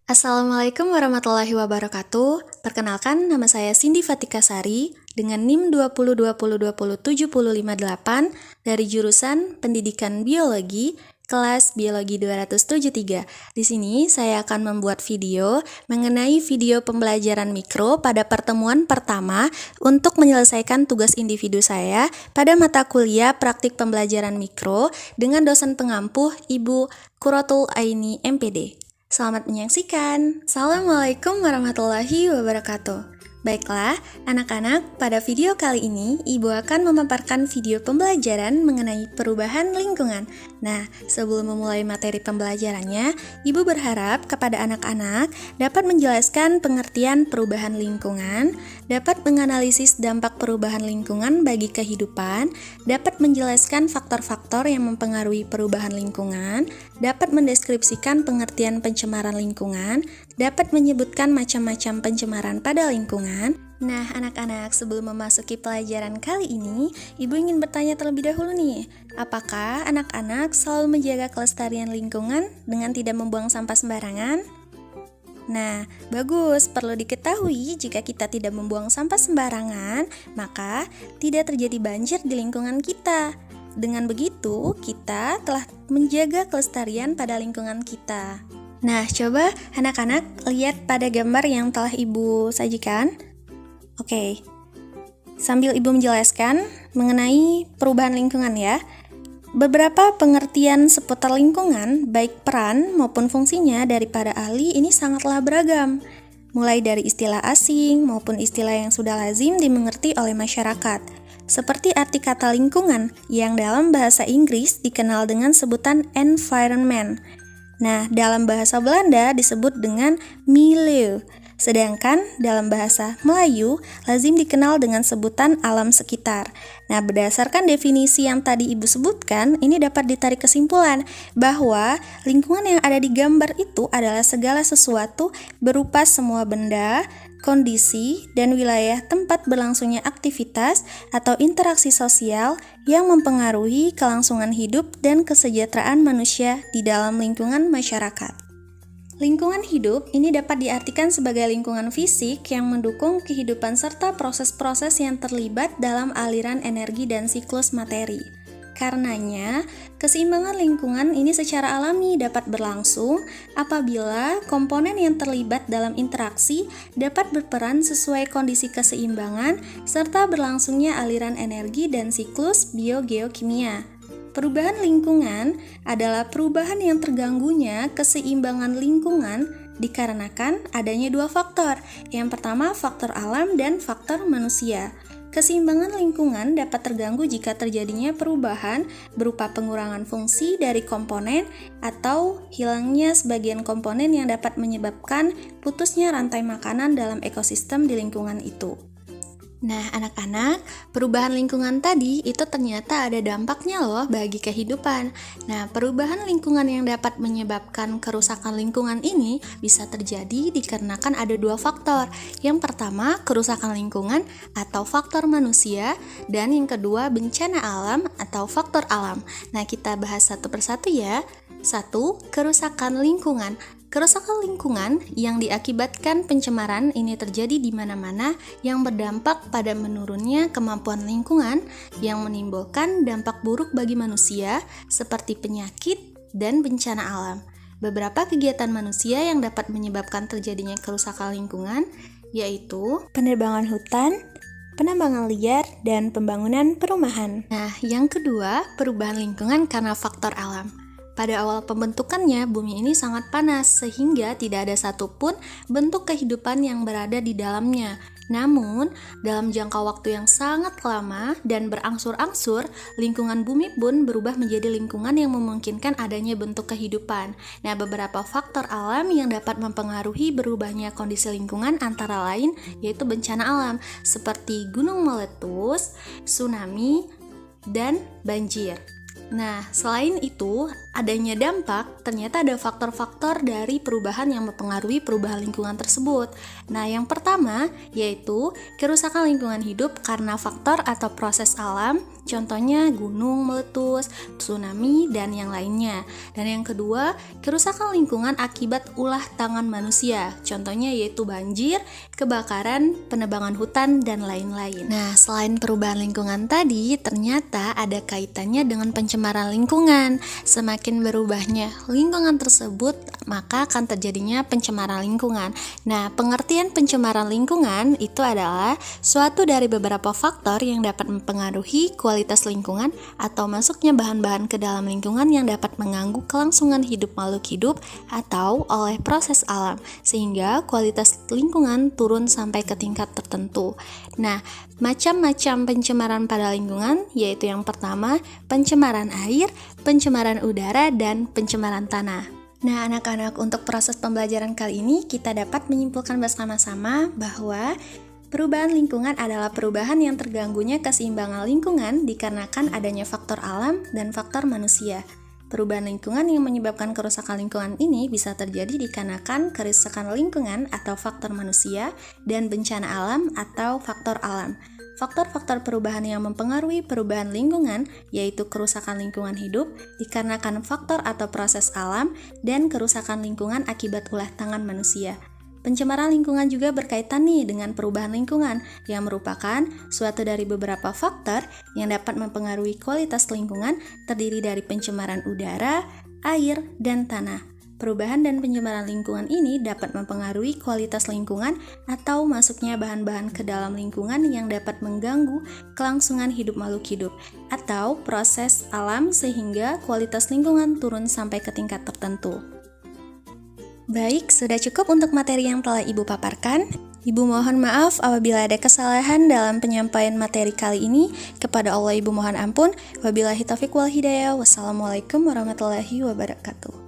Assalamualaikum warahmatullahi wabarakatuh. Perkenalkan, nama saya Cindy Fatika Sari dengan NIM 202020207058 dari jurusan Pendidikan Biologi, kelas Biologi 273. Di sini saya akan membuat video mengenai video pembelajaran mikro pada pertemuan pertama untuk menyelesaikan tugas individu saya pada mata kuliah praktik pembelajaran mikro dengan dosen pengampuh Ibu Quratul Aini MPD. Selamat menyaksikan. Assalamualaikum warahmatullahi wabarakatuh. Baiklah, anak-anak, pada video kali ini Ibu akan memaparkan video pembelajaran mengenai perubahan lingkungan. Nah, sebelum memulai materi pembelajarannya, Ibu berharap kepada anak-anak dapat menjelaskan pengertian perubahan lingkungan, dapat menganalisis dampak perubahan lingkungan bagi kehidupan, dapat menjelaskan faktor-faktor yang mempengaruhi perubahan lingkungan, dapat mendeskripsikan pengertian pencemaran lingkungan, dapat menyebutkan macam-macam pencemaran pada lingkungan. Nah, anak-anak, sebelum memasuki pelajaran kali ini, Ibu ingin bertanya terlebih dahulu nih, apakah anak-anak selalu menjaga kelestarian lingkungan dengan tidak membuang sampah sembarangan? Nah, bagus, perlu diketahui jika kita tidak membuang sampah sembarangan, maka tidak terjadi banjir di lingkungan kita. Dengan begitu, kita telah menjaga kelestarian pada lingkungan kita. Nah, coba anak-anak lihat pada gambar yang telah Ibu sajikan. Oke, sambil Ibu menjelaskan mengenai perubahan lingkungan ya. Beberapa pengertian seputar lingkungan, baik peran maupun fungsinya dari para ahli ini sangatlah beragam. Mulai dari istilah asing maupun istilah yang sudah lazim dimengerti oleh masyarakat. Seperti arti kata lingkungan yang dalam bahasa Inggris dikenal dengan sebutan environment. Nah, dalam bahasa Belanda disebut dengan milieu. Sedangkan dalam bahasa Melayu lazim dikenal dengan sebutan alam sekitar. Nah, berdasarkan definisi yang tadi Ibu sebutkan, ini dapat ditarik kesimpulan bahwa lingkungan yang ada di gambar itu adalah segala sesuatu berupa semua benda, kondisi, dan wilayah tempat berlangsungnya aktivitas atau interaksi sosial yang mempengaruhi kelangsungan hidup dan kesejahteraan manusia di dalam lingkungan masyarakat. Lingkungan hidup ini dapat diartikan sebagai lingkungan fisik yang mendukung kehidupan serta proses-proses yang terlibat dalam aliran energi dan siklus materi. Karenanya, keseimbangan lingkungan ini secara alami dapat berlangsung apabila komponen yang terlibat dalam interaksi dapat berperan sesuai kondisi keseimbangan serta berlangsungnya aliran energi dan siklus biogeokimia. Perubahan lingkungan adalah perubahan yang terganggunya keseimbangan lingkungan dikarenakan adanya dua faktor. Yang pertama, faktor alam dan faktor manusia. Keseimbangan lingkungan dapat terganggu jika terjadinya perubahan berupa pengurangan fungsi dari komponen atau hilangnya sebagian komponen yang dapat menyebabkan putusnya rantai makanan dalam ekosistem di lingkungan itu. Nah, anak-anak, perubahan lingkungan tadi itu ternyata ada dampaknya loh bagi kehidupan. Nah, perubahan lingkungan yang dapat menyebabkan kerusakan lingkungan ini bisa terjadi dikarenakan ada dua faktor. Yang pertama, kerusakan lingkungan atau faktor manusia, dan yang kedua, bencana alam atau faktor alam. Nah, kita bahas satu persatu ya. 1. Kerusakan lingkungan. Kerusakan lingkungan yang diakibatkan pencemaran ini terjadi di mana-mana yang berdampak pada menurunnya kemampuan lingkungan yang menimbulkan dampak buruk bagi manusia seperti penyakit dan bencana alam. Beberapa kegiatan manusia yang dapat menyebabkan terjadinya kerusakan lingkungan yaitu penebangan hutan, penambangan liar, dan pembangunan perumahan. Nah, yang kedua, perubahan lingkungan karena faktor alam. Pada awal pembentukannya, bumi ini sangat panas sehingga tidak ada satupun bentuk kehidupan yang berada di dalamnya. Namun, dalam jangka waktu yang sangat lama dan berangsur-angsur, lingkungan bumi pun berubah menjadi lingkungan yang memungkinkan adanya bentuk kehidupan. Nah, beberapa faktor alam yang dapat mempengaruhi berubahnya kondisi lingkungan antara lain yaitu bencana alam seperti gunung meletus, tsunami, dan banjir. Nah, selain itu, adanya dampak, ternyata ada faktor-faktor dari perubahan yang mempengaruhi perubahan lingkungan tersebut. Nah, yang pertama yaitu kerusakan lingkungan hidup karena faktor atau proses alam, contohnya gunung meletus, tsunami, dan yang lainnya. Dan yang kedua, kerusakan lingkungan akibat ulah tangan manusia, contohnya yaitu banjir, kebakaran, penebangan hutan, dan lain-lain. Nah, selain perubahan lingkungan tadi, ternyata ada kaitannya dengan pencemaran lingkungan. Semakin berubahnya lingkungan tersebut, maka akan terjadinya pencemaran lingkungan. Nah, pengertian pencemaran lingkungan itu adalah suatu dari beberapa faktor yang dapat mempengaruhi kualitas lingkungan atau masuknya bahan-bahan ke dalam lingkungan yang dapat mengganggu kelangsungan hidup makhluk hidup atau oleh proses alam, sehingga kualitas lingkungan turun sampai ke tingkat tertentu. Nah, macam-macam pencemaran pada lingkungan yaitu yang pertama, pencemaran air, pencemaran udara, dan pencemaran tanah. Nah, anak-anak, untuk proses pembelajaran kali ini kita dapat menyimpulkan bersama-sama bahwa perubahan lingkungan adalah perubahan yang terganggunya keseimbangan lingkungan dikarenakan adanya faktor alam dan faktor manusia. Perubahan lingkungan yang menyebabkan kerusakan lingkungan ini bisa terjadi dikarenakan kerusakan lingkungan atau faktor manusia dan bencana alam atau faktor alam. Faktor-faktor perubahan yang mempengaruhi perubahan lingkungan yaitu kerusakan lingkungan hidup dikarenakan faktor atau proses alam dan kerusakan lingkungan akibat ulah tangan manusia. Pencemaran lingkungan juga berkaitan nih dengan perubahan lingkungan yang merupakan suatu dari beberapa faktor yang dapat mempengaruhi kualitas lingkungan terdiri dari pencemaran udara, air, dan tanah. Perubahan dan pencemaran lingkungan ini dapat mempengaruhi kualitas lingkungan atau masuknya bahan-bahan ke dalam lingkungan yang dapat mengganggu kelangsungan hidup makhluk hidup atau proses alam sehingga kualitas lingkungan turun sampai ke tingkat tertentu. Baik, sudah cukup untuk materi yang telah Ibu paparkan. Ibu mohon maaf apabila ada kesalahan dalam penyampaian materi kali ini. Kepada Allah Ibu mohon ampun. Wabillahi taufiq wal hidayah. Wassalamualaikum warahmatullahi wabarakatuh.